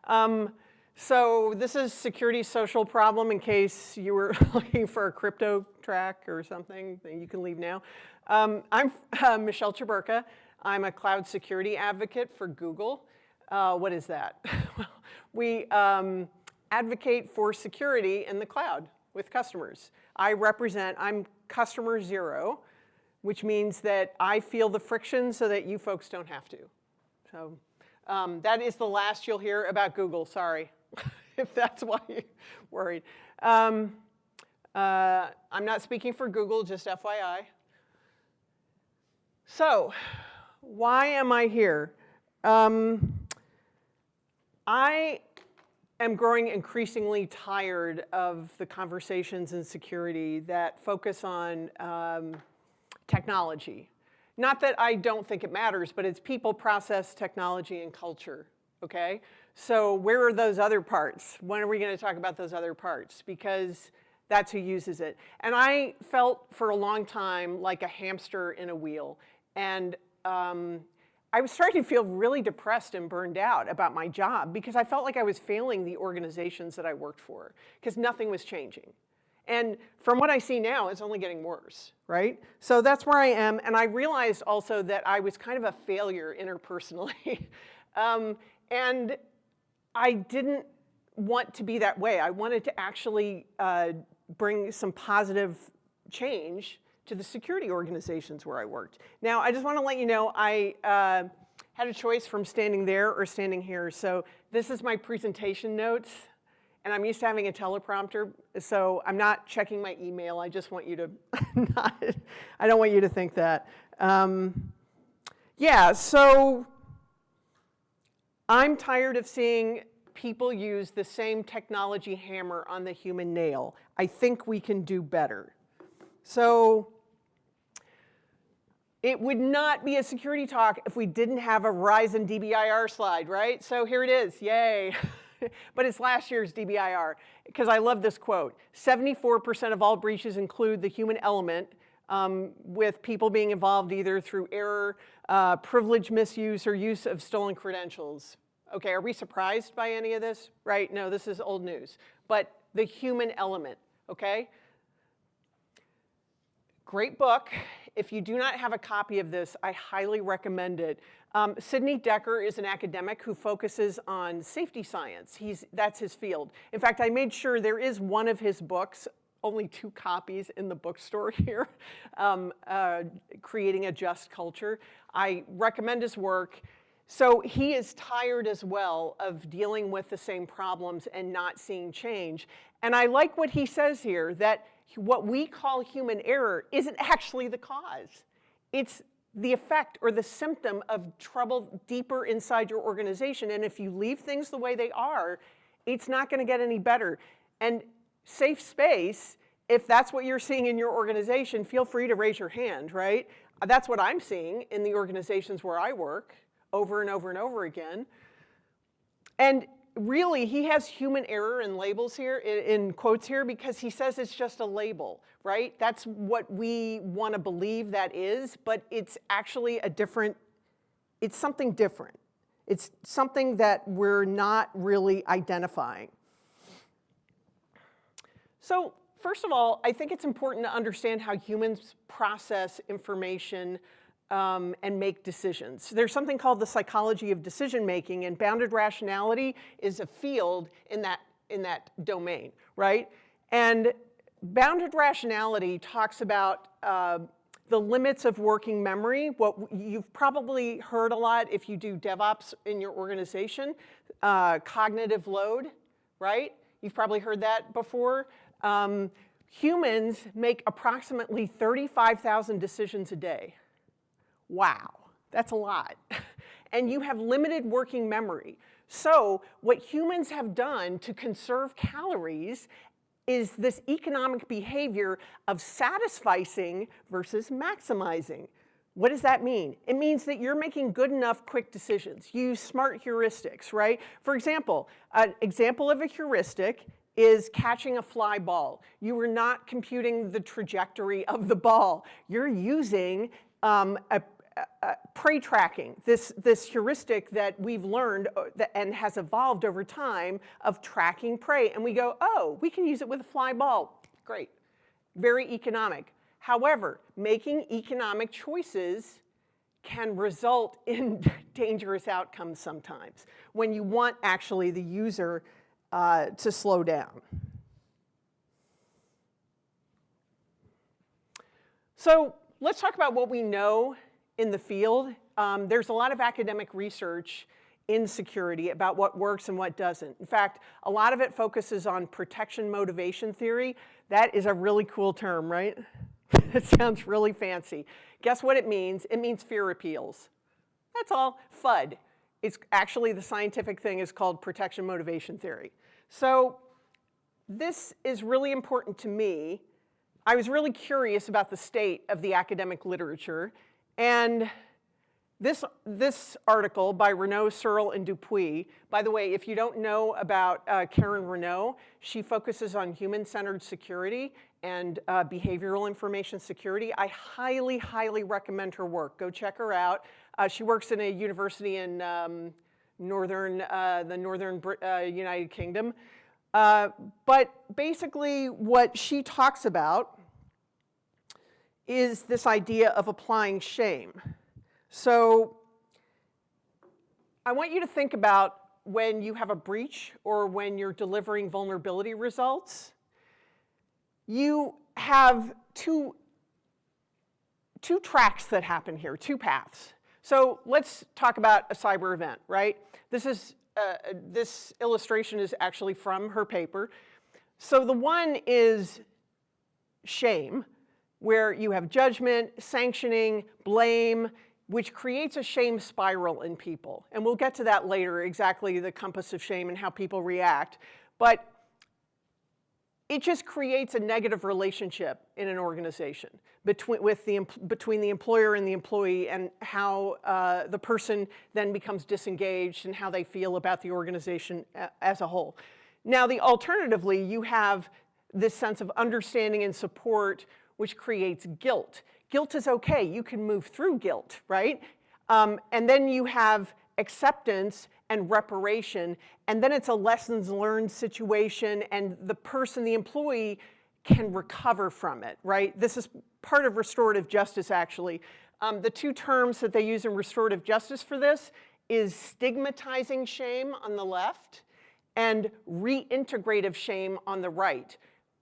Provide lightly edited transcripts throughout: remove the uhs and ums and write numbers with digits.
So this is security social problem in case you were looking for a crypto track or something, then you can leave now. I'm Michelle Chaburka. I'm a cloud security advocate for Google. What is that? We advocate for security in the cloud with customers. I'm customer zero, which means that I feel the friction so that you folks don't have to. So that is the last you'll hear about Google, sorry, if that's why you're worried. I'm not speaking for Google, just FYI. So, why am I here? I am growing increasingly tired of the conversations in security that focus on technology. Not that I don't think it matters, but it's people, process, technology, and culture, okay? So where are those other parts? When are we going to talk about those other parts? Because that's who uses it. And I felt for a long time like a hamster in a wheel. And I was starting to feel really depressed and burned out about my job because I felt like I was failing the organizations that I worked for because nothing was changing. And from what I see now, it's only getting worse, right? So that's where I am. And I realized also that I was kind of a failure interpersonally. And I didn't want to be that way. I wanted to actually bring some positive change to the security organizations where I worked. Now, I just want to let you know, I had a choice from standing there or standing here. So this is my presentation notes. And I'm used to having a teleprompter, so I'm not checking my email. I just want you to I don't want you to think that. Yeah, so I'm tired of seeing people use the same technology hammer on the human nail. I think we can do better. So it would not be a security talk if we didn't have a Verizon DBIR slide, right? So here it is, yay. But it's last year's DBIR, because I love this quote. 74% of all breaches include the human element, with people being involved either through error, privilege misuse, or use of stolen credentials. Okay, are we surprised by any of this? Right, no, this is old news. But the human element, okay? Great book. If you do not have a copy of this, I highly recommend it. Sidney Dekker is an academic who focuses on safety science. That's his field. In fact, I made sure there is one of his books, only 2 copies in the bookstore here, Creating a Just Culture. I recommend his work. So he is tired as well of dealing with the same problems and not seeing change. And I like what he says here, that what we call human error isn't actually the cause. It's the effect or the symptom of trouble deeper inside your organization. And if you leave things the way they are, it's not going to get any better. And safe space, if that's what you're seeing in your organization, feel free to raise your hand, right? That's what I'm seeing in the organizations where I work over and over and over again. And really, he has human error in labels here, in quotes here, because he says it's just a label, right? That's what we want to believe that is, but it's actually it's something different. It's something that we're not really identifying. So first of all, I think it's important to understand how humans process information and make decisions. There's something called the psychology of decision making, and bounded rationality is a field in that domain, right? And bounded rationality talks about the limits of working memory. What you've probably heard a lot if you do DevOps in your organization, cognitive load, right? You've probably heard that before. Humans make approximately 35,000 decisions a day. Wow, that's a lot. And you have limited working memory. So what humans have done to conserve calories is this economic behavior of satisficing versus maximizing. What does that mean? It means that you're making good enough quick decisions. Use smart heuristics, right? For example, an example of a heuristic is catching a fly ball. You are not computing the trajectory of the ball. You're using prey tracking, this heuristic that we've learned and has evolved over time of tracking prey. And we go, oh, we can use it with a fly ball. Great. Very economic. However, making economic choices can result in dangerous outcomes sometimes when you want actually the user to slow down. So let's talk about what we know in the field. There's a lot of academic research in security about what works and what doesn't. In fact, a lot of it focuses on protection motivation theory. That is a really cool term, right? It sounds really fancy. Guess what it means? It means fear appeals. That's all. FUD. It's actually, the scientific thing is called protection motivation theory. So this is really important to me. I was really curious about the state of the academic literature, and this article by Renaud, Searle, and Dupuy, by the way, if you don't know about Karen Renaud, she focuses on human-centered security and behavioral information security. I highly, highly recommend her work. Go check her out. She works in a university in the northern United Kingdom. But basically what she talks about is this idea of applying shame. So I want you to think about when you have a breach or when you're delivering vulnerability results, you have two tracks that happen here, two paths. So let's talk about a cyber event, right? This illustration is actually from her paper. So the one is shame, where you have judgment, sanctioning, blame, which creates a shame spiral in people. And we'll get to that later, exactly the compass of shame and how people react. But it just creates a negative relationship in an organization between the employer and the employee, and how the person then becomes disengaged and how they feel about the organization as a whole. Now, alternatively, you have this sense of understanding and support, which creates guilt. Guilt is okay. You can move through guilt, right? And then you have acceptance and reparation, and then it's a lessons learned situation, and the person, the employee, can recover from it, right? This is part of restorative justice, actually. The two terms that they use in restorative justice for this is stigmatizing shame on the left and reintegrative shame on the right,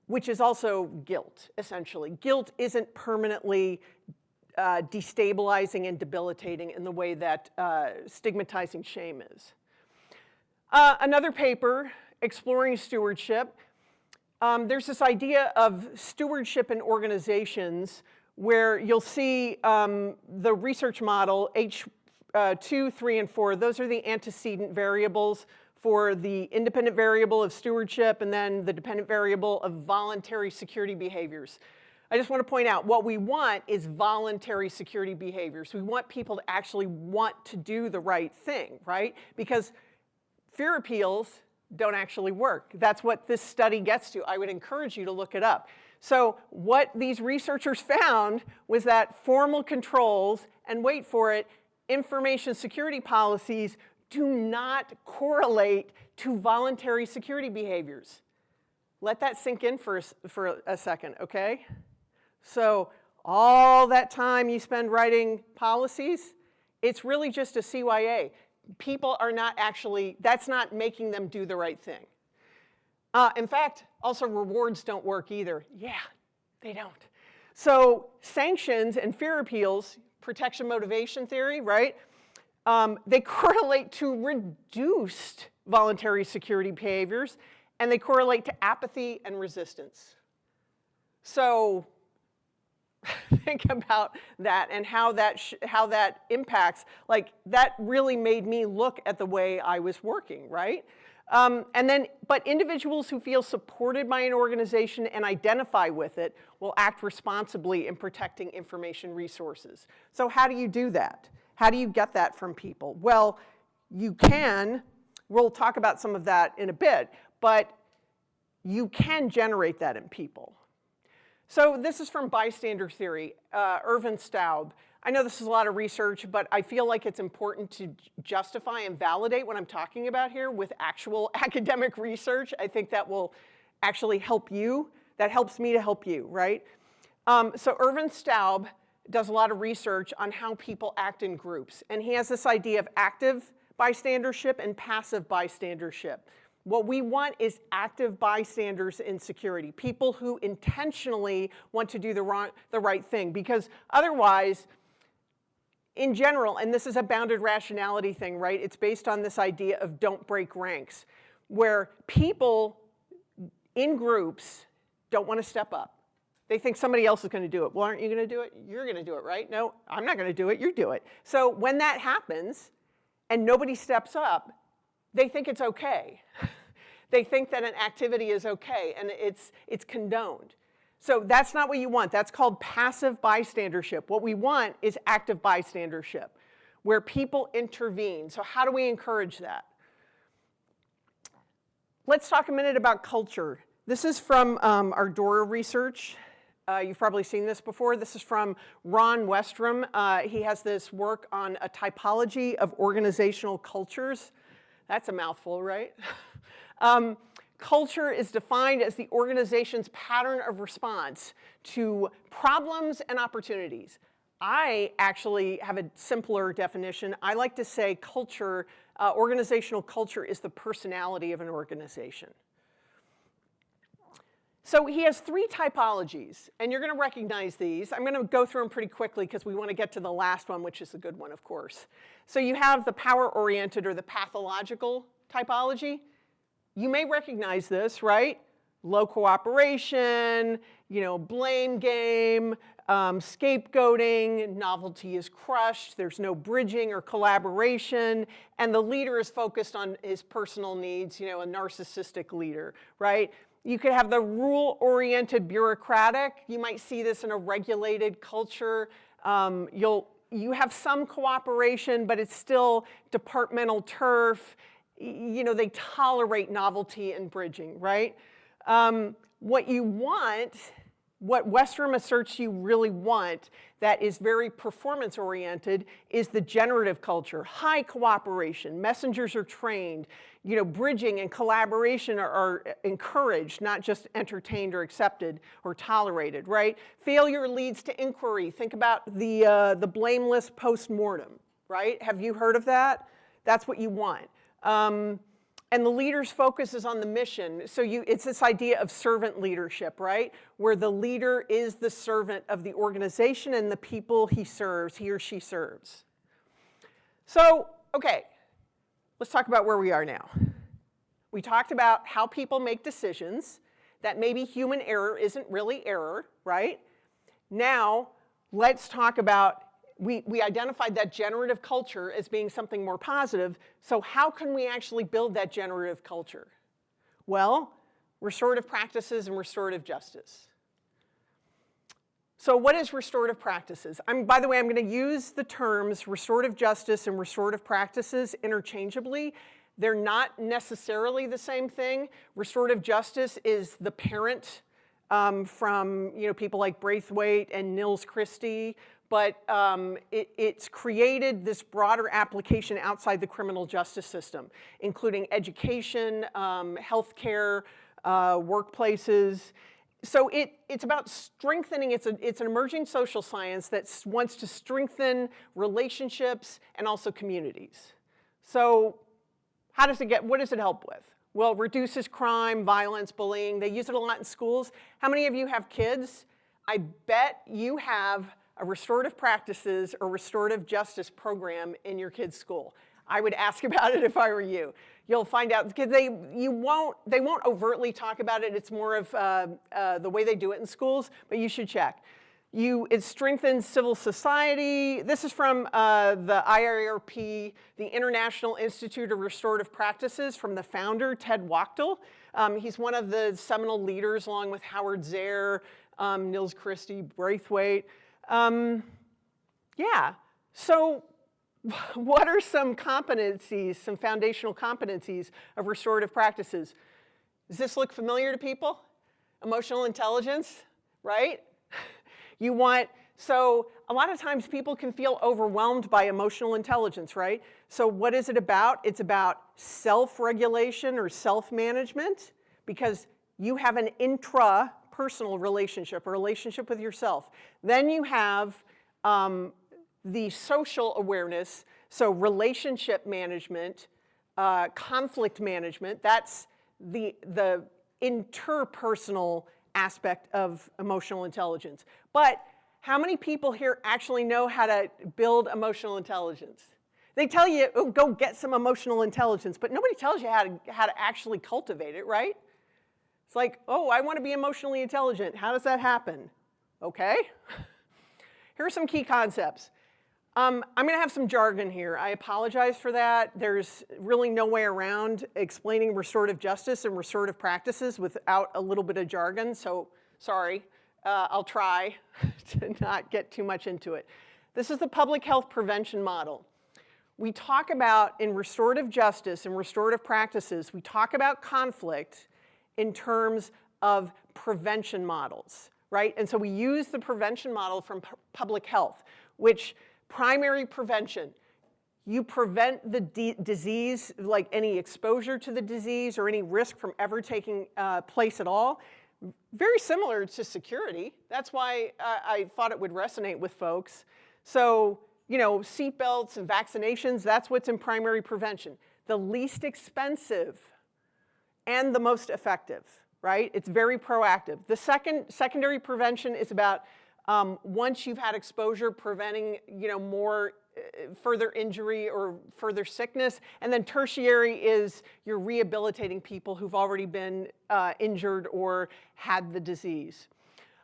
which is also guilt, essentially. Guilt isn't permanently destabilizing and debilitating in the way that stigmatizing shame is. Another paper, Exploring Stewardship, there's this idea of stewardship in organizations where you'll see the research model, H2, 3, and 4, those are the antecedent variables for the independent variable of stewardship and then the dependent variable of voluntary security behaviors. I just want to point out, what we want is voluntary security behaviors. We want people to actually want to do the right thing, right? Because fear appeals don't actually work. That's what this study gets to. I would encourage you to look it up. So what these researchers found was that formal controls, and wait for it, information security policies do not correlate to voluntary security behaviors. Let that sink in for a second, okay? So all that time you spend writing policies, it's really just a CYA. People are not actually, that's not making them do the right thing. In fact, also rewards don't work either. Yeah, they don't. So sanctions and fear appeals, protection motivation theory, right? They correlate to reduced voluntary security behaviors, and they correlate to apathy and resistance. So think about that and how that impacts. Like, that really made me look at the way I was working, right? But individuals who feel supported by an organization and identify with it will act responsibly in protecting information resources. So how do you do that? How do you get that from people? Well, we'll talk about some of that in a bit, but you can generate that in people. So this is from bystander theory, Irvin Staub. I know this is a lot of research, but I feel like it's important to justify and validate what I'm talking about here with actual academic research. I think that will actually help you. That helps me to help you, right? So Ervin Staub does a lot of research on how people act in groups. And he has this idea of active bystandership and passive bystandership. What we want is active bystanders in security, people who intentionally want to do the right thing, because otherwise, in general, and this is a bounded rationality thing, right? It's based on this idea of don't break ranks, where people in groups don't want to step up. They think somebody else is going to do it. Well, aren't you going to do it? You're going to do it, right? No, I'm not going to do it. You do it. So when that happens and nobody steps up, they think it's okay. They think that an activity is okay and it's condoned. So that's not what you want. That's called passive bystandership. What we want is active bystandership, where people intervene. So how do we encourage that? Let's talk a minute about culture. This is from our DORA research. You've probably seen this before. This is from Ron Westrom. He has this work on a typology of organizational cultures. That's a mouthful, right? Culture is defined as the organization's pattern of response to problems and opportunities. I actually have a simpler definition. I like to say culture, organizational culture is the personality of an organization. So he has 3 typologies, and you're going to recognize these. I'm going to go through them pretty quickly because we want to get to the last one, which is the good one, of course. So you have the power-oriented or the pathological typology. You may recognize this, right? Low cooperation, blame game, scapegoating, novelty is crushed, there's no bridging or collaboration, and the leader is focused on his personal needs, a narcissistic leader, right? You could have the rule-oriented bureaucratic. You might see this in a regulated culture. You have some cooperation, but it's still departmental turf. They tolerate novelty and bridging, right? What you want, what Westrom asserts you really want that is very performance-oriented is the generative culture. High cooperation, messengers are trained, bridging and collaboration are encouraged, not just entertained or accepted or tolerated, right? Failure leads to inquiry. Think about the blameless post-mortem, right? Have you heard of that? That's what you want. And the leader's focus is on the mission. So it's this idea of servant leadership, right? Where the leader is the servant of the organization and the people he or she serves. So, okay, let's talk about where we are now. We talked about how people make decisions, that maybe human error isn't really error, right? Now, let's talk about we identified that generative culture as being something more positive, so how can we actually build that generative culture? Well, restorative practices and restorative justice. So what is restorative practices? By the way, I'm going to use the terms restorative justice and restorative practices interchangeably. They're not necessarily the same thing. Restorative justice is the parent from people like Braithwaite and Nils Christie, but it's created this broader application outside the criminal justice system, including education, healthcare, workplaces. So it's about strengthening, it's an emerging social science that wants to strengthen relationships and also communities. So what does it help with? Well, it reduces crime, violence, bullying. They use it a lot in schools. How many of you have kids? I bet you have a restorative practices or restorative justice program in your kid's school. I would ask about it if I were you. You'll find out, because they won't overtly talk about it. It's more of the way they do it in schools, but you should check. It strengthens civil society. This is from the IIRP, the International Institute of Restorative Practices, from the founder, Ted Wachtel. He's one of the seminal leaders, along with Howard Zehr, Nils Christie, Braithwaite. So what are some competencies, some foundational competencies of restorative practices? Does this look familiar to people? Emotional intelligence, right? You want So a lot of times people can feel overwhelmed by emotional intelligence, right? So what is it about? It's about self-regulation or self-management, because you have an intrapersonal relationship, a relationship with yourself. Then you have the social awareness, so relationship management, conflict management. That's the interpersonal aspect of emotional intelligence. But how many people here actually know how to build emotional intelligence? They tell you, oh, go get some emotional intelligence, but nobody tells you how to actually cultivate it, right? It's like, oh, I want to be emotionally intelligent. How does that happen? Okay. Here are some key concepts. I'm going to have some jargon here. I apologize for that. There's really no way around explaining restorative justice and restorative practices without a little bit of jargon, so sorry. I'll try to not get too much into it. This is the public health prevention model. We talk about, in restorative justice and restorative practices, we talk about conflict in terms of prevention models, right? And so we use the prevention model from public health, which primary prevention, you prevent the disease, like any exposure to the disease or any risk from ever taking place at all. Very similar to security. That's why I thought it would resonate with folks. So, you know, seatbelts and vaccinations, that's what's in primary prevention. The least expensive and the most effective, right? It's very proactive. The secondary prevention is about once you've had exposure, preventing, you know, more further injury or further sickness. And then tertiary is you're rehabilitating people who've already been injured or had the disease.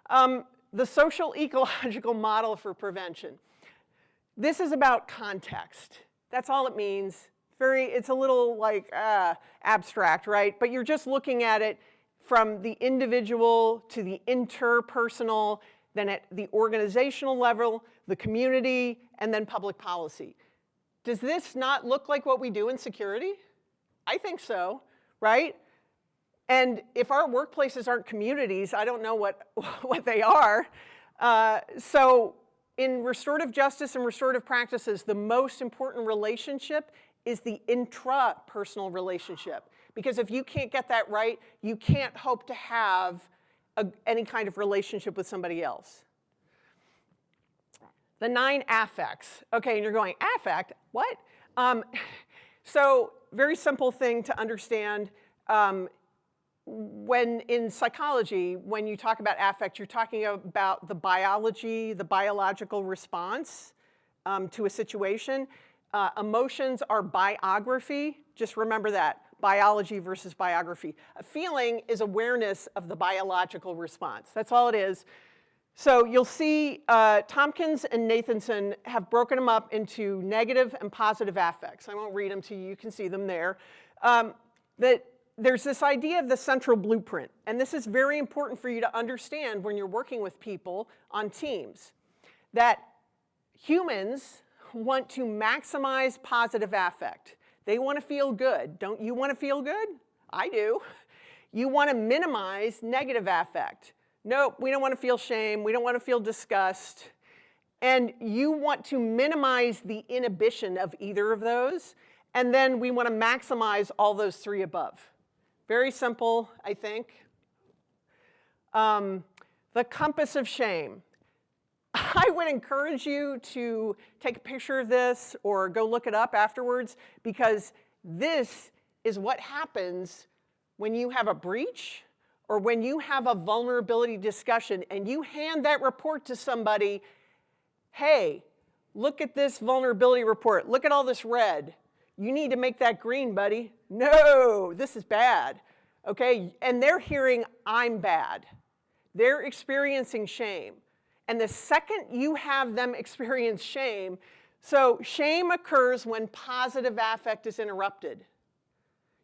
The social ecological model for prevention. This is about context. That's all it means. It's a little like abstract, right? But you're just looking at it from the individual to the interpersonal, then at the organizational level, the community, and then public policy. Does this not look like what we do in security? I think so, right? And if our workplaces aren't communities, I don't know what they are. So in restorative justice and restorative practices, the most important relationship is the intrapersonal relationship. Because if you can't get that right, you can't hope to have any kind of relationship with somebody else. The 9 affects. Okay, and you're going, affect? What? So very simple thing to understand. When in psychology, when you talk about affect, you're talking about the biology, the biological response to a situation. Emotions are biography. Just remember that. Biology versus biography. A feeling is awareness of the biological response. That's all it is. So you'll see Tompkins and Nathanson have broken them up into negative and positive affects. I won't read them to you. You can see them there. That there's this idea of the central blueprint. And this is very important for you to understand when you're working with people on teams. That humans want to maximize positive affect. They want to feel good. Don't you want to feel good? I do. You want to minimize negative affect. Nope, we don't want to feel shame. We don't want to feel disgust. And you want to minimize the inhibition of either of those. And then we want to maximize all those 3 above. Very simple, I think. The compass of shame. I would encourage you to take a picture of this or go look it up afterwards, because this is what happens when you have a breach or when you have a vulnerability discussion and you hand that report to somebody. Hey, look at this vulnerability report. Look at all this red. You need to make that green, buddy. No, this is bad. Okay, and they're hearing I'm bad. They're experiencing shame. And the second you have them experience shame, so shame occurs when positive affect is interrupted.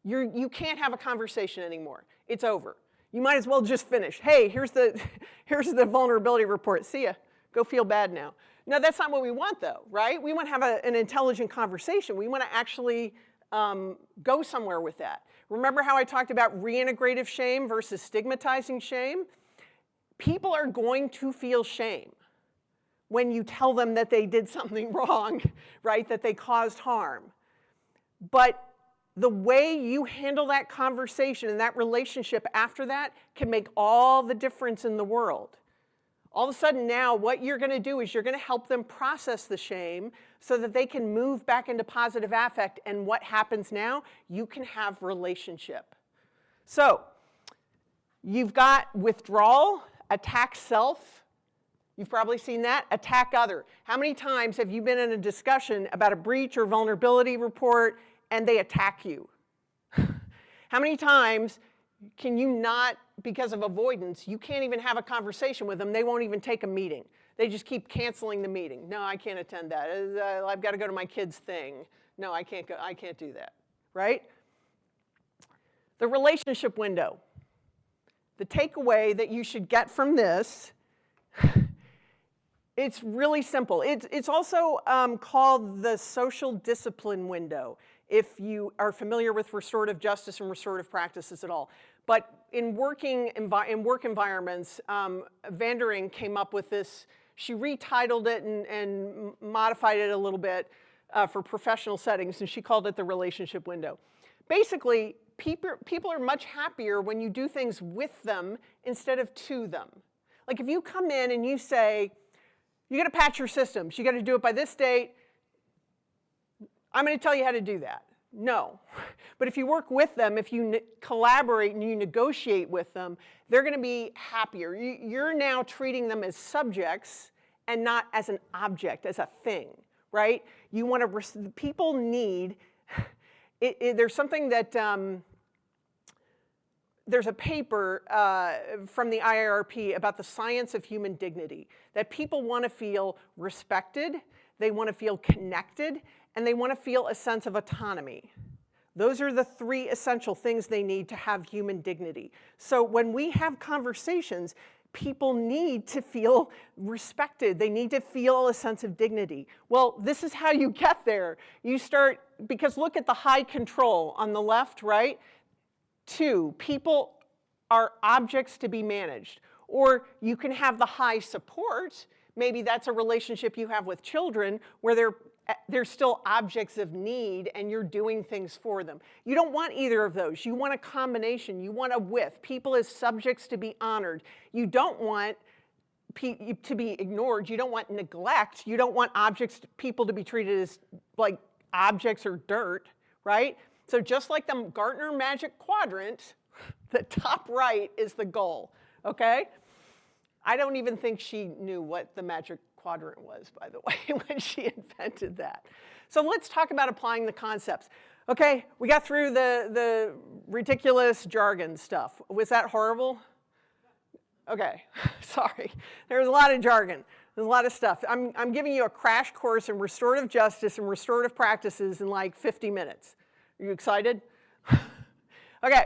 You can't have a conversation anymore. It's over. You might as well just finish. Hey, here's the vulnerability report. See ya. Go feel bad now. No, that's not what we want, though, right? We want to have an intelligent conversation. We want to actually go somewhere with that. Remember how I talked about reintegrative shame versus stigmatizing shame? People are going to feel shame. when you tell them that they did something wrong, right, that they caused harm. But the way you handle that conversation and that relationship after that can make all the difference in the world. All of a sudden now, what you're going to do is you're going to help them process the shame so that they can move back into positive affect. And what happens now? You can have relationship. So you've got withdrawal, attack self. You've probably seen that. Attack other. How many times have you been in a discussion about a breach or vulnerability report and they attack you? How many times can you not, because of avoidance, you can't even have a conversation with them. They won't even take a meeting. They just keep canceling the meeting. No, I can't attend that. I've got to go to my kid's thing. No, I can't go. I can't do that, right? The relationship window. The takeaway that you should get from this, it's really simple. It's also called the social discipline window, if you are familiar with restorative justice and restorative practices at all. But in work environments, Vandering came up with this. She retitled it and modified it a little bit for professional settings, and she called it the relationship window. Basically, people are much happier when you do things with them instead of to them. Like if you come in and you say, you got to patch your systems, you got to do it by this date, I'm going to tell you how to do that. No. But if you work with them, if you collaborate and you negotiate with them, they're going to be happier. You're now treating them as subjects and not as an object, as a thing, right? You want to, people need, there's something that, there's a paper from the IIRP about the science of human dignity, that people want to feel respected, they want to feel connected, and they want to feel a sense of autonomy. Those are the three essential things they need to have human dignity. So when we have conversations, people need to feel respected. They need to feel a sense of dignity. Well, this is how you get there. You start, because look at the high control on the left, right? 2, people are objects to be managed. Or you can have the high support. Maybe that's a relationship you have with children where they're still objects of need and you're doing things for them. You don't want either of those. You want a combination. You want a with. People as subjects to be honored. You don't want to be ignored. You don't want neglect. You don't want people to be treated as like objects or dirt, right? So just like the Gartner Magic Quadrant, the top right is the goal, okay? I don't even think she knew what the Magic Quadrant was, by the way, when she invented that. So let's talk about applying the concepts. Okay, we got through the ridiculous jargon stuff. Was that horrible? Okay, sorry. There's a lot of jargon. There's a lot of stuff. I'm giving you a crash course in restorative justice and restorative practices in like 50 minutes. Are you excited? Okay,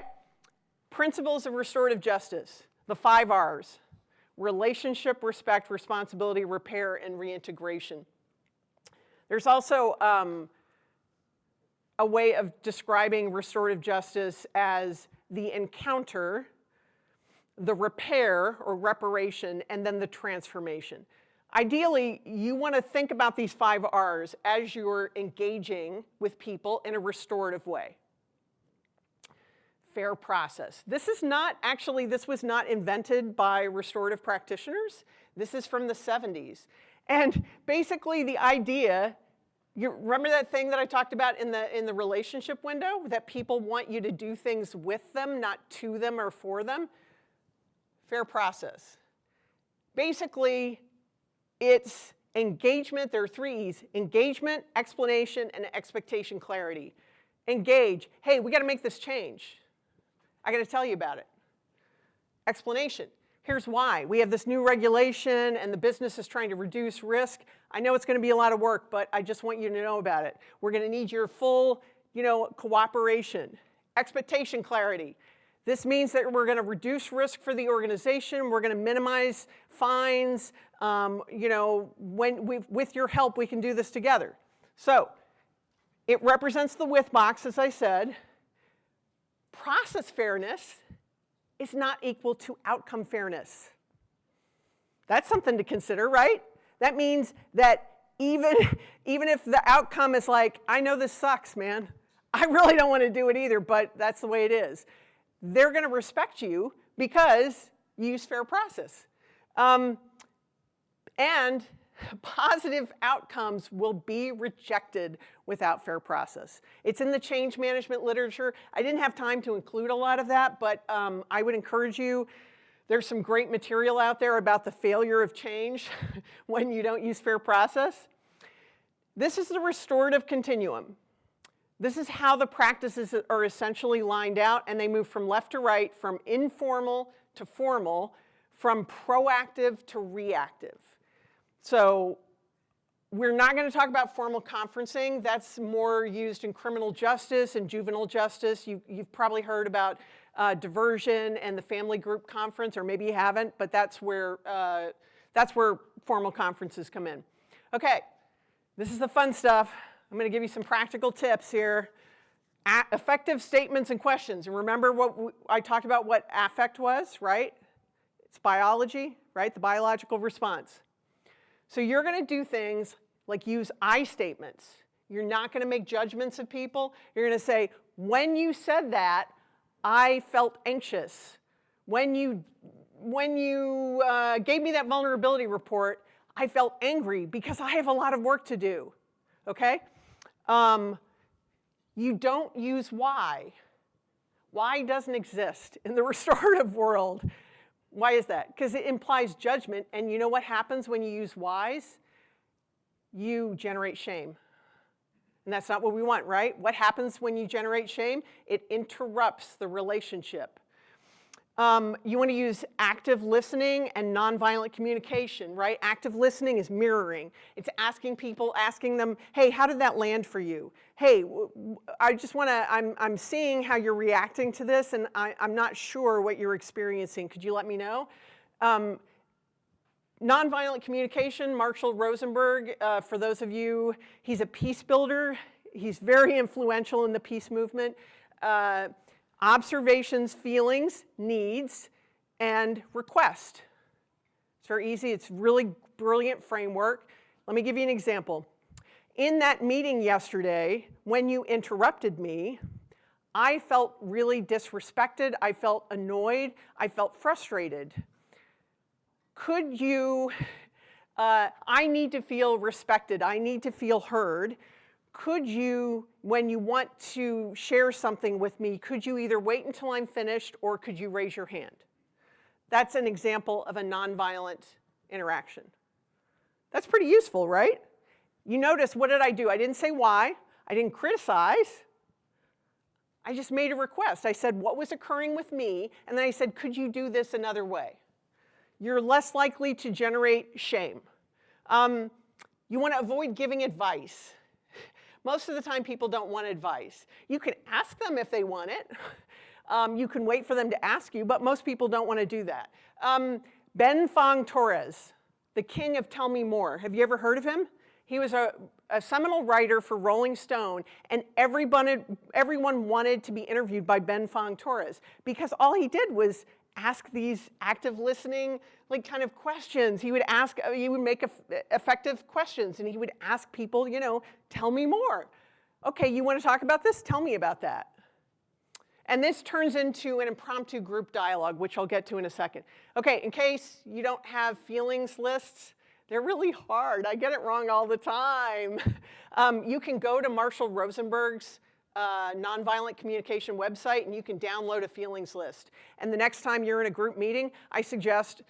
principles of restorative justice, the 5 R's. Relationship, respect, responsibility, repair, and reintegration. There's also a way of describing restorative justice as the encounter, the repair or reparation, and then the transformation. Ideally, you want to think about these 5 R's as you're engaging with people in a restorative way. Fair process. This was not invented by restorative practitioners. This is from the 70s. And basically the idea, you remember that thing that I talked about in the relationship window, that people want you to do things with them, not to them or for them? Fair process. Basically, it's engagement. There are 3 E's: engagement, explanation, and expectation clarity. Engage. Hey, we got to make this change. I got to tell you about it. Explanation. Here's why. We have this new regulation and the business is trying to reduce risk. I know it's going to be a lot of work, but I just want you to know about it. We're going to need your full, cooperation. Expectation clarity. This means that we're going to reduce risk for the organization. We're going to minimize fines. With your help, we can do this together. So it represents the with box, as I said. Process fairness is not equal to outcome fairness. That's something to consider, right? That means that even if the outcome is like, I know this sucks, man. I really don't want to do it either, but that's the way it is. They're going to respect you because you use fair process. And positive outcomes will be rejected without fair process. It's in the change management literature. I didn't have time to include a lot of that, but I would encourage you. There's some great material out there about the failure of change when you don't use fair process. This is the restorative continuum. This is how the practices are essentially lined out, and they move from left to right, from informal to formal, from proactive to reactive. So we're not going to talk about formal conferencing. That's more used in criminal justice and juvenile justice. You've probably heard about diversion and the family group conference, or maybe you haven't, but that's where formal conferences come in. Okay, this is the fun stuff. I'm going to give you some practical tips here. Effective statements and questions. And remember I talked about what affect was, right? It's biology, right? The biological response. So you're going to do things like use I statements. You're not going to make judgments of people. You're going to say, when you said that, I felt anxious. When you gave me that vulnerability report, I felt angry because I have a lot of work to do. Okay? You don't use why. Why doesn't exist in the restorative world. Why is that? Because it implies judgment, and you know what happens when you use whys? You generate shame. And that's not what we want, right? What happens when you generate shame? It interrupts the relationship. You want to use active listening and nonviolent communication, right? Active listening is mirroring. It's asking them, hey, how did that land for you? Hey, I just want to, I'm seeing how you're reacting to this, and I'm not sure what you're experiencing. Could you let me know? Nonviolent communication, Marshall Rosenberg, for those of you, he's a peace builder. He's very influential in the peace movement. Observations, feelings, needs, and request. It's very easy. It's really brilliant framework. Let me give you an example. In that meeting yesterday, when you interrupted me, I felt really disrespected. I felt annoyed. I felt frustrated. Could you, I need to feel respected. I need to feel heard. Could you, when you want to share something with me, could you either wait until I'm finished or could you raise your hand? That's an example of a nonviolent interaction. That's pretty useful, right? You notice, what did I do? I didn't say why. I didn't criticize. I just made a request. I said what was occurring with me, and then I said, could you do this another way? You're less likely to generate shame. You want to avoid giving advice. Most of the time, people don't want advice. You can ask them if they want it. You can wait for them to ask you, but most people don't want to do that. Ben Fong Torres, the king of Tell Me More. Have you ever heard of him? He was a seminal writer for Rolling Stone, and everyone wanted to be interviewed by Ben Fong Torres because all he did was ask these active listening kind of questions. He would make effective questions, and he would ask people, tell me more. Okay, you want to talk about this? Tell me about that. And this turns into an impromptu group dialogue, which I'll get to in a second. Okay, in case you don't have feelings lists, they're really hard. I get it wrong all the time. You can go to Marshall Rosenberg's nonviolent communication website, and you can download a feelings list. And the next time you're in a group meeting, I suggest,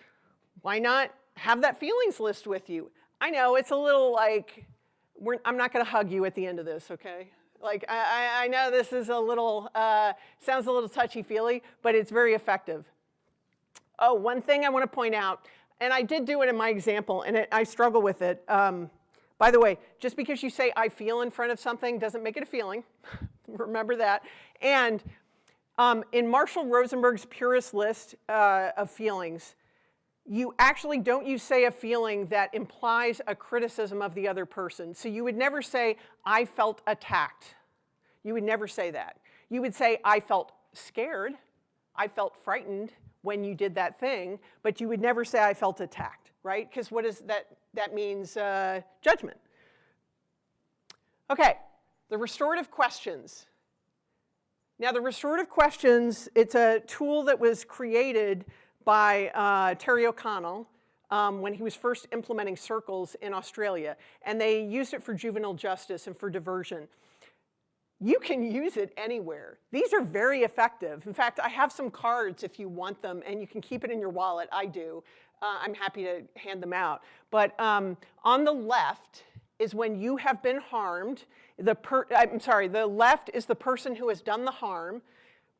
why not have that feelings list with you? I know it's a little like, I'm not going to hug you at the end of this, okay? I know this is a little, sounds a little touchy-feely, but it's very effective. Oh, one thing I want to point out, and I did do it in my example, and I struggle with it. By the way, just because you say I feel in front of something doesn't make it a feeling. Remember that. And in Marshall Rosenberg's Purist List of feelings, you actually don't say a feeling that implies a criticism of the other person. So you would never say, I felt attacked. You would never say that. You would say, I felt scared. I felt frightened when you did that thing, but you would never say I felt attacked. right? Because what is that? That means judgment. Okay, the restorative questions. Now the restorative questions, it's a tool that was created by Terry O'Connell when he was first implementing circles in Australia. And they used it for juvenile justice and for diversion. You can use it anywhere. These are very effective. In fact, I have some cards if you want them, and you can keep it in your wallet. I do. I'm happy to hand them out. But on the left is when you have been harmed. The left is the person who has done the harm.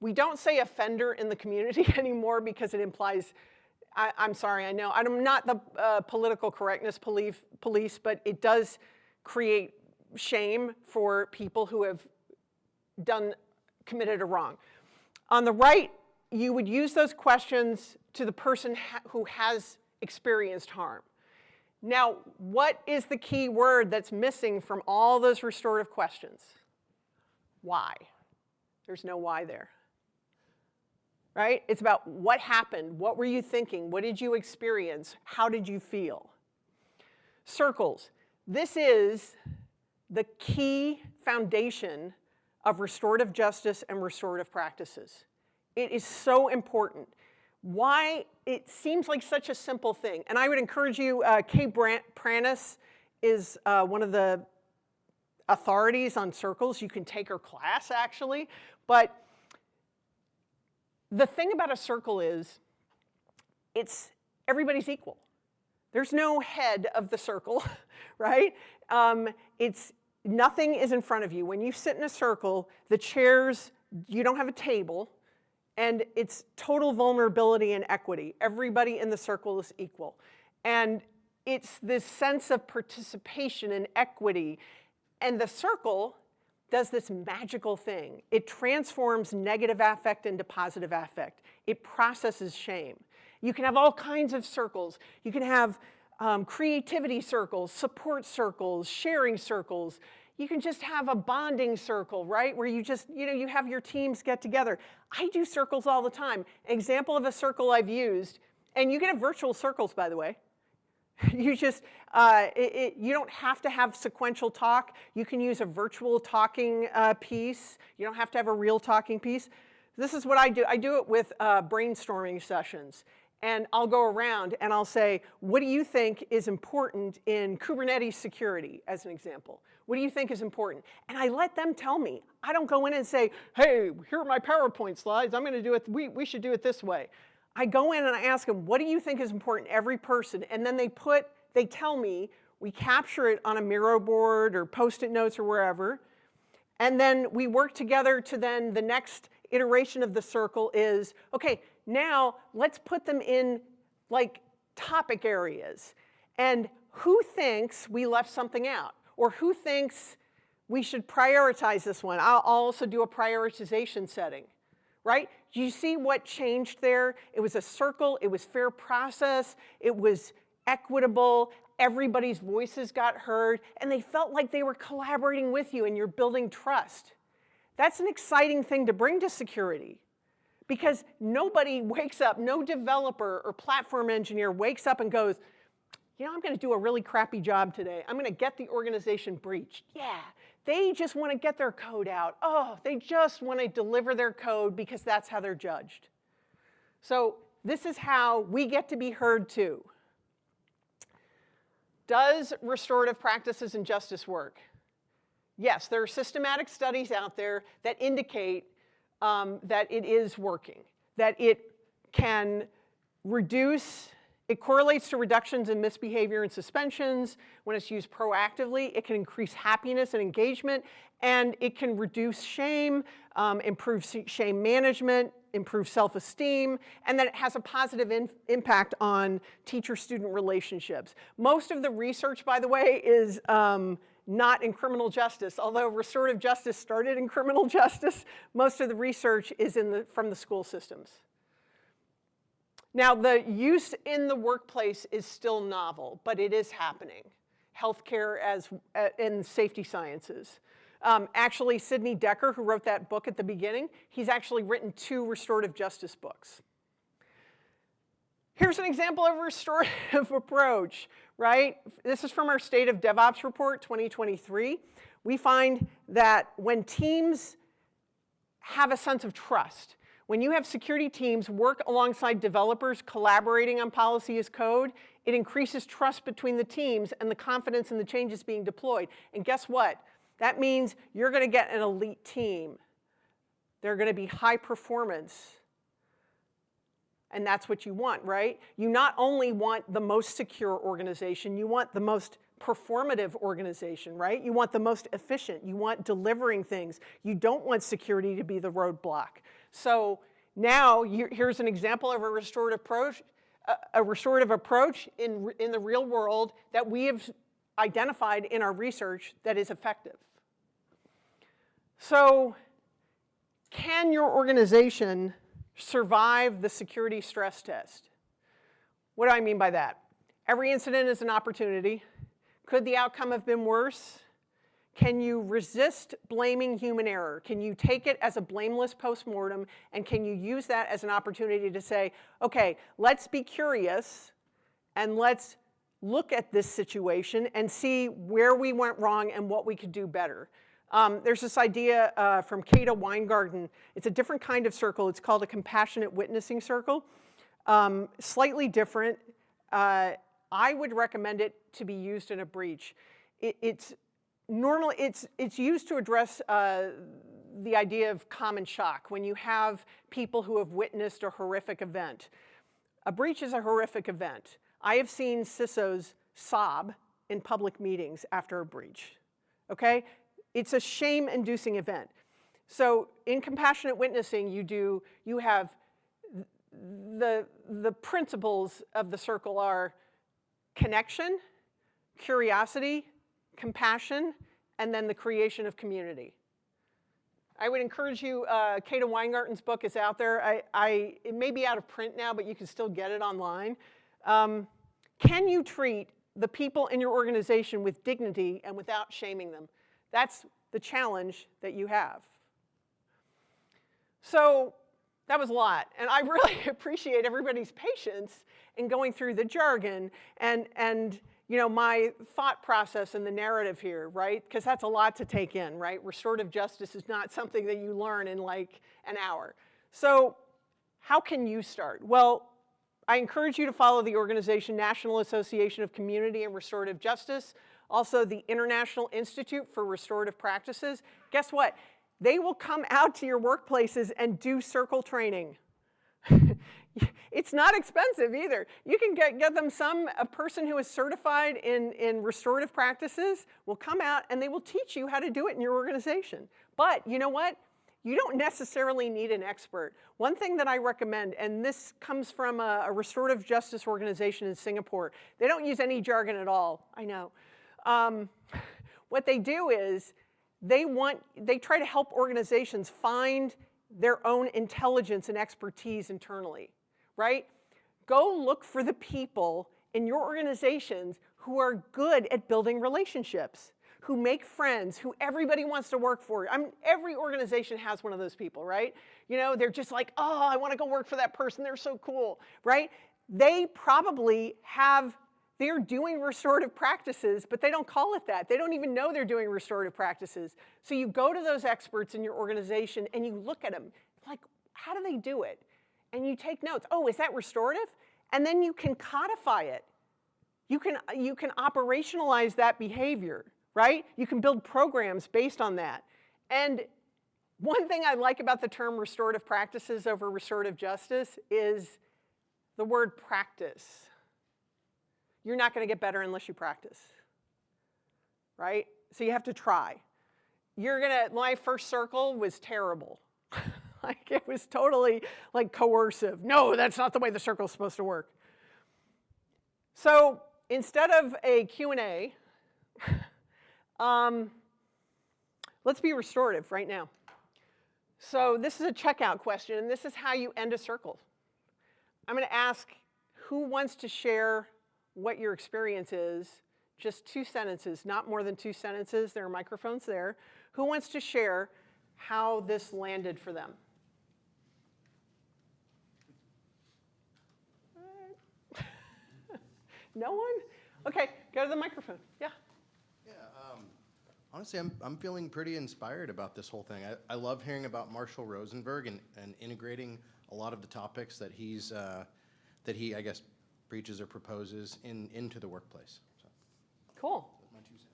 We don't say offender in the community anymore because it implies, I'm sorry, I know, I'm not the political correctness police, but it does create shame for people who have committed a wrong. On the right, you would use those questions to the person who has experienced harm. Now, what is the key word that's missing from all those restorative questions? Why? There's no why there. Right? It's about what happened, what were you thinking, what did you experience, how did you feel? Circles. This is the key foundation of restorative justice and restorative practices. It is so important. Why? It seems like such a simple thing. And I would encourage you, Kay Pranis is one of the authorities on circles. You can take her class, actually. But the thing about a circle is everybody's equal. There's no head of the circle, right? Nothing is in front of you. When you sit in a circle, the chairs, you don't have a table, and it's total vulnerability and equity. Everybody in the circle is equal. And it's this sense of participation and equity. And the circle does this magical thing. It transforms negative affect into positive affect. It processes shame. You can have all kinds of circles. You can have creativity circles, support circles, sharing circles. You can just have a bonding circle, right? Where you just, you have your teams get together. I do circles all the time. An example of a circle I've used, and you can have virtual circles, by the way. You just, you don't have to have sequential talk. You can use a virtual talking piece. You don't have to have a real talking piece. This is what I do. I do it with brainstorming sessions. And I'll go around and I'll say, what do you think is important in Kubernetes security, as an example? What do you think is important? And I let them tell me. I don't go in and say, hey, here are my PowerPoint slides. I'm going to do it. We should do it this way. I go in and I ask them, what do you think is important, every person? And then they tell me, we capture it on a Miro board or Post-it notes or wherever. And then we work together to then the next iteration of the circle is, okay, now let's put them in like topic areas. And who thinks we left something out? Or who thinks we should prioritize this one? I'll also do a prioritization setting, right? Do you see what changed there? It was a circle, it was fair process, it was equitable, everybody's voices got heard, and they felt like they were collaborating with you and you're building trust. That's an exciting thing to bring to security because nobody wakes up, no developer or platform engineer wakes up and goes, I'm going to do a really crappy job today. I'm going to get the organization breached. Yeah, they just want to get their code out. Oh, they just want to deliver their code because that's how they're judged. So this is how we get to be heard too. Does restorative practices and justice work? Yes, there are systematic studies out there that indicate that it is working, that it can reduce, it correlates to reductions in misbehavior and suspensions. When it's used proactively, it can increase happiness and engagement, and it can reduce shame, improve shame management, improve self-esteem, and that it has a positive impact on teacher-student relationships. Most of the research, by the way, is not in criminal justice. Although restorative justice started in criminal justice, most of the research is from the school systems. Now, the use in the workplace is still novel, but it is happening. Healthcare and safety sciences. Actually, Sidney Dekker, who wrote that book at the beginning, he's actually written 2 restorative justice books. Here's an example of a restorative approach, right? This is from our State of DevOps Report 2023. We find that when teams have a sense of trust, when you have security teams work alongside developers collaborating on policy as code, it increases trust between the teams and the confidence in the changes being deployed. And guess what? That means you're going to get an elite team. They're going to be high performance. And that's what you want, right? You not only want the most secure organization, you want the most performative organization, right? You want the most efficient. You want delivering things. You don't want security to be the roadblock. So now here's an example of a restorative approach in the real world that we have identified in our research that is effective. So can your organization survive the security stress test? What do I mean by that? Every incident is an opportunity. Could the outcome have been worse? Can you resist blaming human error? Can you take it as a blameless postmortem, and can you use that as an opportunity to say, okay, let's be curious and let's look at this situation and see where we went wrong and what we could do better. There's this idea from Kata Weingarten. It's a different kind of circle. It's called a compassionate witnessing circle. Slightly different. I would recommend it to be used in a breach. It's used to address the idea of common shock when you have people who have witnessed a horrific event. A breach is a horrific event. I have seen CISOs sob in public meetings after a breach. Okay? It's a shame-inducing event. So in compassionate witnessing, you have the principles of the circle are connection, curiosity, compassion, and then the creation of community. I would encourage you, Kata Weingarten's book is out there. It may be out of print now, but you can still get it online. Can you treat the people in your organization with dignity and without shaming them? That's the challenge that you have. So that was a lot, and I really appreciate everybody's patience in going through the jargon and my thought process and the narrative here, right? Because that's a lot to take in, right? Restorative justice is not something that you learn in like an hour. So how can you start? Well, I encourage you to follow the organization National Association of Community and Restorative Justice, also the International Institute for Restorative Practices. Guess what? They will come out to your workplaces and do circle training. It's not expensive either. You can get them a person who is certified in restorative practices will come out and they will teach you how to do it in your organization. But you know what? You don't necessarily need an expert. One thing that I recommend, and this comes from a restorative justice organization in Singapore, they don't use any jargon at all, I know. What they do is they try to help organizations find their own intelligence and expertise internally, right? Go look for the people in your organizations who are good at building relationships, who make friends, who everybody wants to work for. Every organization has one of those people, right? They're just like, oh, I want to go work for that person. They're so cool, right? They probably they're doing restorative practices, but they don't call it that. They don't even know they're doing restorative practices. So you go to those experts in your organization and you look at them, like, how do they do it? And you take notes. Oh, is that restorative? And then you can codify it. You can operationalize that behavior, right? You can build programs based on that. And one thing I like about the term restorative practices over restorative justice is the word practice. You're not going to get better unless you practice, right? So you have to try. My first circle was terrible. Like it was totally like coercive. No, that's not the way the circle's supposed to work. So instead of a Q&A, let's be restorative right now. So this is a checkout question, and this is how you end a circle. I'm going to ask who wants to share what your experience is, just 2 sentences, not more than 2 sentences. There are microphones there. Who wants to share how this landed for them? No one? Okay, go to the microphone. Yeah. Yeah, honestly, I'm feeling pretty inspired about this whole thing. I love hearing about Marshall Rosenberg and integrating a lot of the topics that that he, I guess, preaches or proposes into the workplace. So, Cool. that's my 2 sentences.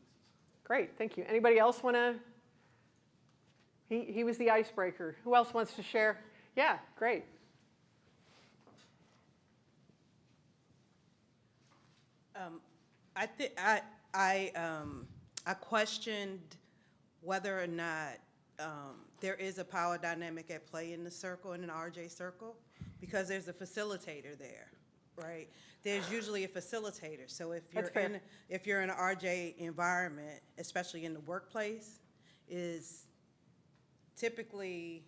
Great, thank you. Anybody else want to? He was the icebreaker. Who else wants to share? Yeah, great. I questioned whether or not there is a power dynamic at play in the circle, in an RJ circle, because there's a facilitator there, right? There's usually a facilitator. So if you're in an RJ environment, especially in the workplace, is typically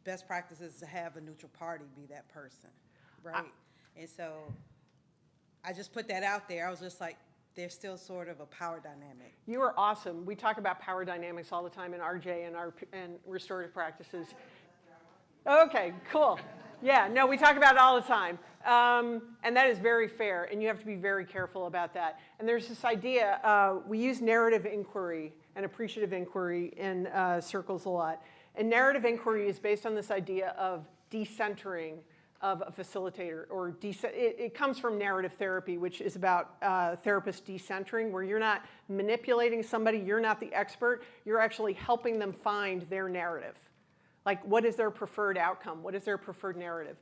best practice is to have a neutral party be that person, right? And so I just put that out there. I was just like, there's still sort of a power dynamic. You are awesome. We talk about power dynamics all the time in RJ and restorative practices. Okay, cool. Yeah, no, we talk about it all the time. And that is very fair, and you have to be very careful about that. And there's this idea, we use narrative inquiry and appreciative inquiry in circles a lot. And narrative inquiry is based on this idea of decentering of a facilitator, or it comes from narrative therapy, which is about therapist decentering, where you're not manipulating somebody, you're not the expert, you're actually helping them find their narrative. Like, what is their preferred outcome? What is their preferred narrative?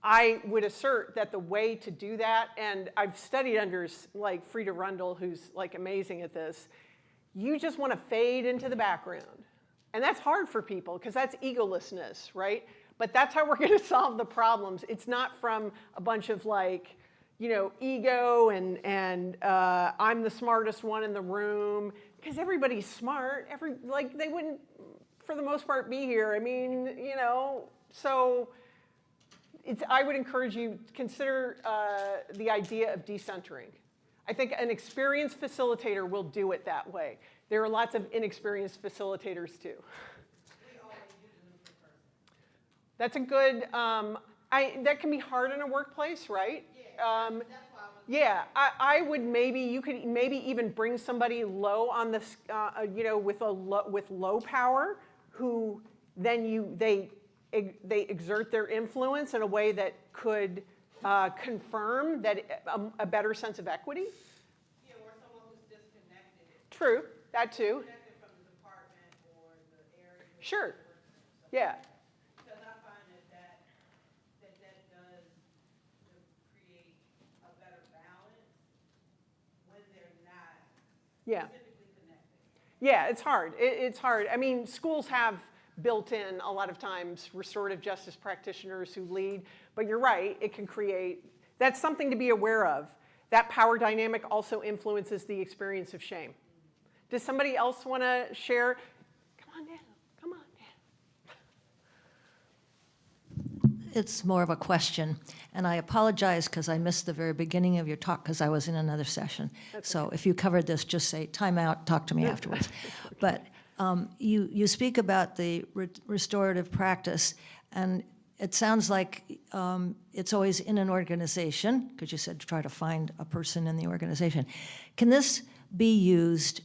I would assert that the way to do that, and I've studied under like Frida Rundle, who's like amazing at this, you just want to fade into the background. And that's hard for people, because that's egolessness, right? But that's how we're going to solve the problems. It's not from a bunch of like, ego and I'm the smartest one in the room, because everybody's smart. They wouldn't, for the most part, be here. I mean, so I would encourage you to consider the idea of decentering. I think an experienced facilitator will do it that way. There are lots of inexperienced facilitators too. That's a good, that can be hard in a workplace, right? Yeah, I would you could maybe even bring somebody low on the, with low power, who then they exert their influence in a way that could confirm that a better sense of equity. Yeah, or someone who's disconnected. True, that too. Disconnected from the department or the area. Sure, yeah. Yeah. Yeah, it's hard. It's hard. I mean, schools have built in a lot of times restorative justice practitioners who lead, but you're right, it can create, that's something to be aware of. That power dynamic also influences the experience of shame. Does somebody else want to share? Come on down. Come on down. It's more of a question, and I apologize because I missed the very beginning of your talk because I was in another session. So if you covered this, just say time out, talk to me afterwards. But you speak about the restorative practice, and it sounds like it's always in an organization, because you said to try to find a person in the organization. Can this be used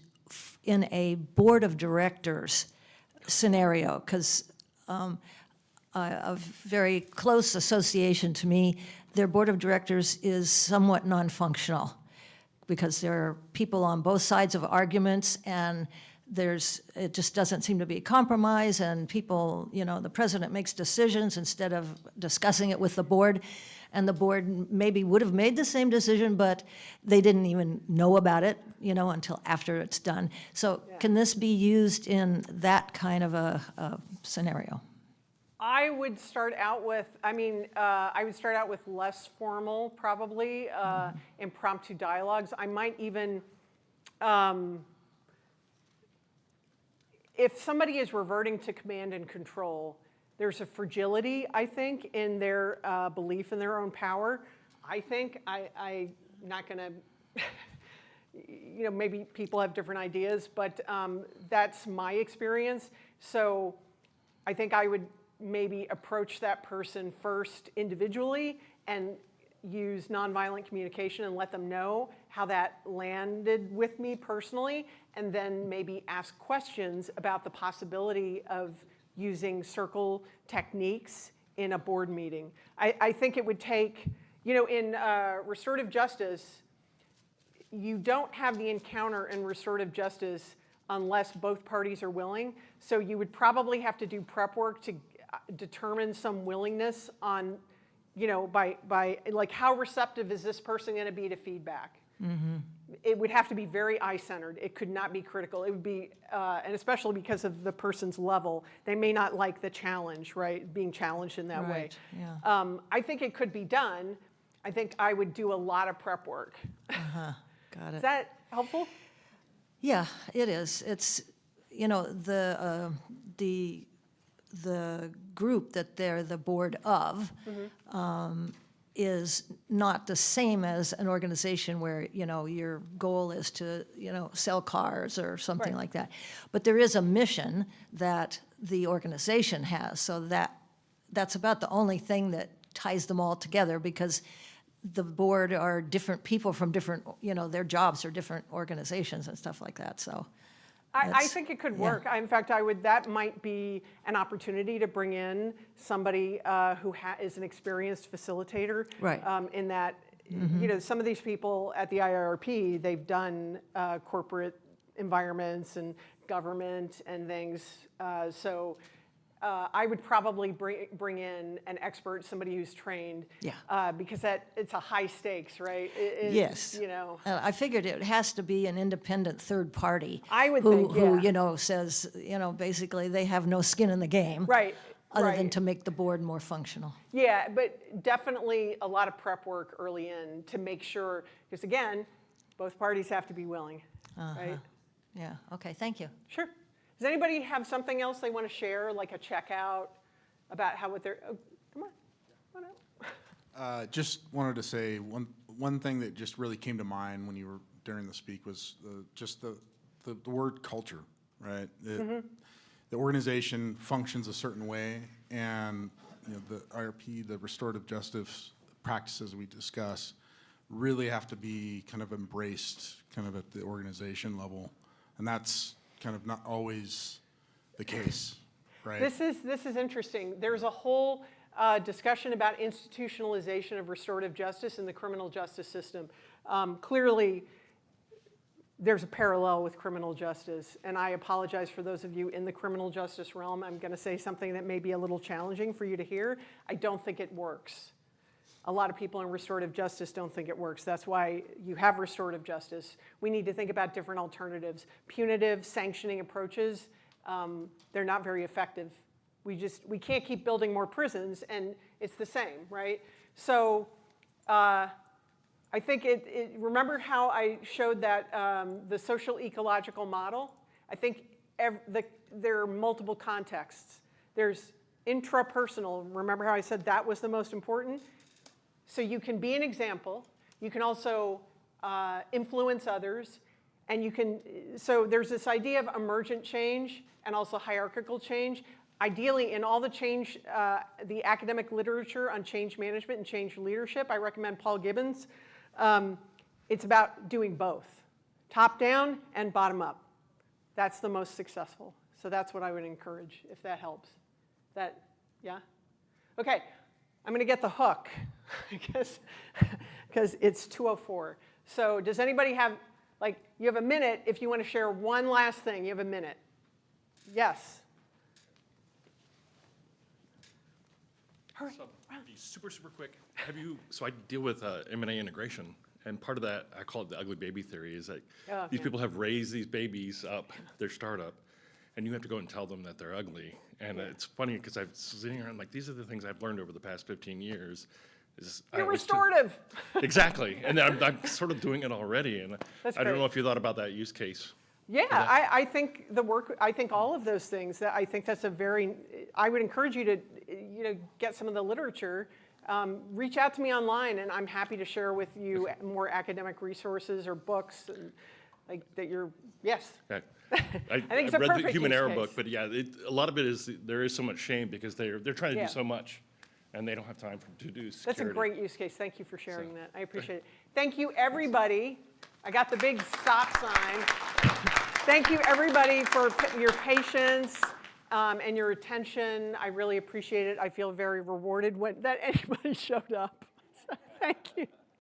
in a board of directors scenario? Because a very close association to me, their board of directors is somewhat non-functional, because there are people on both sides of arguments, and it just doesn't seem to be a compromise, and people, the president makes decisions instead of discussing it with the board, and the board maybe would have made the same decision, but they didn't even know about it, until after it's done. So can this be used in that kind of a scenario? I would start out with, less formal, probably, impromptu dialogues. I might even, if somebody is reverting to command and control, there's a fragility, I think, in their belief in their own power. I think, I'm not going to, maybe people have different ideas, but that's my experience. So I think I would maybe approach that person first individually and, use nonviolent communication and let them know how that landed with me personally, and then maybe ask questions about the possibility of using circle techniques in a board meeting. I think it would take, in restorative justice, you don't have the encounter in restorative justice unless both parties are willing. So you would probably have to do prep work to determine some willingness on, by like how receptive is this person going to be to feedback? It would have to be very eye-centered. It could not be critical. It would be, and especially because of the person's level, they may not like the challenge, right? Being challenged in that way. Right, yeah. I think it could be done. I think I would do a lot of prep work. Got it. Is that helpful? Yeah, it is. It's, the group that they're the board of is not the same as an organization where, your goal is to, sell cars or something Right. like that. But there is a mission that the organization has, so that's about the only thing that ties them all together, because the board are different people from different, their jobs are different organizations and stuff like that, so. I that's- think it could yeah. work. In fact, that might be an opportunity to bring in somebody who is an experienced facilitator. Right. In that, some of these people at the IIRP, they've done corporate environments and government and things. So I would probably bring in an expert, somebody who's trained. Yeah. Because it's a high stakes, right? Yes. I figured it has to be an independent third party. I would who, think, yeah. Who, says, basically they have no skin in the game. Right. Other than right. to make the board more functional. Yeah, but definitely a lot of prep work early in to make sure, because again, both parties have to be willing, right? Yeah, okay, thank you. Sure. Does anybody have something else they want to share, like a checkout about what they're, come on out. Just wanted to say one thing that just really came to mind when you were during the speak was just the word culture, right? The organization functions a certain way, and the IRP, the restorative justice practices we discuss, really have to be kind of embraced kind of at the organization level, and that's kind of not always the case, right? This is interesting. There's a whole discussion about institutionalization of restorative justice in the criminal justice system. Clearly, there's a parallel with criminal justice, and I apologize for those of you in the criminal justice realm. I'm going to say something that may be a little challenging for you to hear. I don't think it works. A lot of people in restorative justice don't think it works. That's why you have restorative justice. We need to think about different alternatives. Punitive, sanctioning approaches, they're not very effective. We can't keep building more prisons, and it's the same, right? So I think remember how I showed that the social ecological model? I think there are multiple contexts. There's intrapersonal. Remember how I said that was the most important? So you can be an example. You can also influence others. And so there's this idea of emergent change and also hierarchical change. Ideally, in all the change, the academic literature on change management and change leadership, I recommend Paul Gibbons. It's about doing both, top down and bottom up. That's the most successful. So that's what I would encourage, if that helps. Yeah? Okay, I'm going to get the hook, because it's 2:04. So does anybody have, you have a minute if you want to share one last thing. You have a minute. Yes. Hurry. So, be super quick. So I deal with M&A integration, and part of that, I call it the ugly baby theory, is that these people have raised these babies up, their startup, and you have to go and tell them that they're ugly. And it's funny because I'm sitting here and these are the things I've learned over the past 15 years. You're restorative. Exactly, and I'm sort of doing it already, and That's I don't great. know if you thought about that use case. Yeah, I think I think all of those things, I think that's I would encourage you to, get some of the literature. Reach out to me online, and I'm happy to share with you more academic resources or books yes. Yeah. think I've it's a read the perfect Human use Error case. book, but yeah, a lot of it is, there is so much shame because they're trying to Yeah. do so much. and they don't have time to do security. That's a great use case. Thank you for sharing that. I appreciate it. Thank you, everybody. I got the big stop sign. Thank you, everybody, for your patience and your attention. I really appreciate it. I feel very rewarded that anybody showed up. So, thank you.